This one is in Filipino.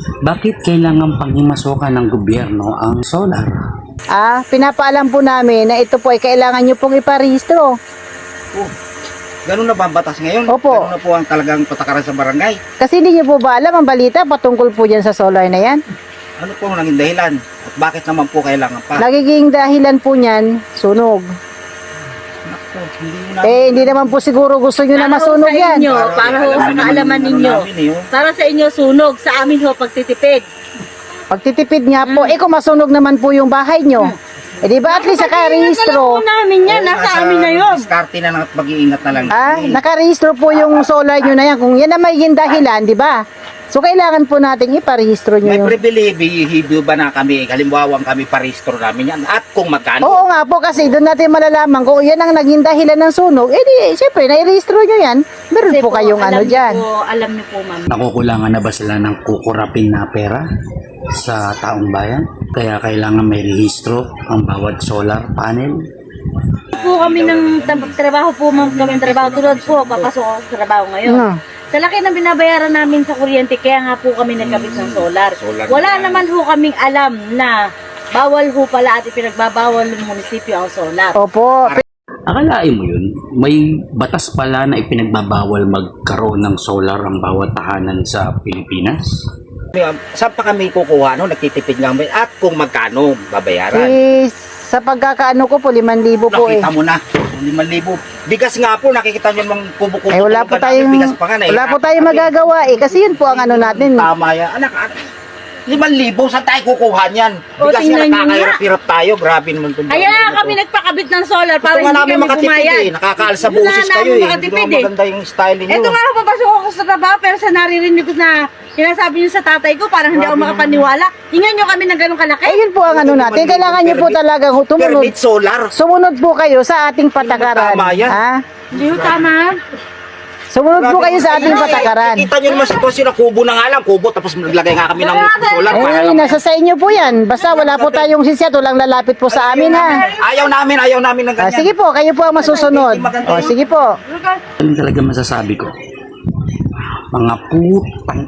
Bakit kailangan panghimasukan ng gobyerno ang solar? Pinapaalam po namin na ito po ay kailangan nyo pong iparehistro. Ganun na ba ang batas ngayon? Opo. Ganun na po ang talagang patakaran sa barangay. Kasi hindi nyo po ba alam ang balita patungkol po dyan sa solar na yan? Ano po ang naging dahilan? At bakit naman po kailangan pa? Nagiging dahilan po niyan, sunog. Naku, Hindi naman po siguro gusto nyo na masunog yan. Para ho sa kaalaman ninyo. Para sa inyo sunog, sa amin ho pagtitipid. Pagtitipid nga po, kung masunog naman po yung bahay nyo. Di ba at least nakarehistro? Namin yan, nasa amin na yun. Diskarte na lang at mag-iingat na lang. Nakarehistro po yung solar nyo na yan. Kung yan na may dahilan, di ba? So kailangan po natin iparehistro nyo May yung... pribilehiyo ba na kami? Halimbawa kami parehistro namin yan. At kung magkano? Oo nga po, kasi doon natin malalaman kung yan ang naging dahilan ng sunog, siyempre, nairehistro nyo yan. Meron po kayong ano dyan. Alam niyo po, ma'am. Nakukulangan na ba sila ng kukurapin na pera sa taong bayan? Kaya kailangan may rehistro ang bawat solar panel? Po kami ng trabaho po, ma'am, kami ng trabaho. Tulad po, papasok ako sa trabaho ngayon. Sa laki ng binabayaran namin sa kuryente, kaya nga po kami nagkabit ng solar. Wala naman ho kaming alam na bawal ho pala at ipinagbabawal ng munisipyo ang solar. Opo. Akalain mo yun, may batas pala na ipinagbabawal magkaroon ng solar ang bawat tahanan sa Pilipinas? Saan pa kami kukuha? No? Nagtitipid nga kami. At kung magkano babayaran? Sa pagkakaano ko po, 5,000 po Nakita mo na. 5,000. Bigas nga po, nakikita nyo mga kubo-kubo. wala po tayong magagawa kasi yun po ang ano natin. Tama yan. Anak, 5,000, saan tayo kukuha niyan? Bigas nga tingnan nyo nakakahirap-hirap tayo. Grabe naman ito. Kaya kami nagpakabit ng solar para Gusto nga hindi namin kami makatipid bumayad. Nakakaal sa Wala busis namin kayo Hindi makatipid naman maganda yung style niyo. Ito nga, papasok ako sa trabaho, pero sa naririnig ko na sinasabi niyo sa tatay ko, parang hindi ako makapaniwala. Tingnan niyo kami na ganun kalaki. Yun po ang ano natin. Kailangan nyo po talagang tumunod. Permit solar. Sumunod po kayo sa ating patakaran. Tama yan. Hindi ho tama. Sumunod po kayo sa ating patakaran. Kita nyo naman sitwasyon na kubo na nga lang. Kubo, tapos naglagay nga kami ng solar. Nasa sa inyo po yan. Basta wala po tayong sinsya, walang lalapit po sa amin ha. Ayaw namin ng ganyan. Sige po, kayo po ang masusunod. Sige po. Ano talaga masasabi ko? Mga putang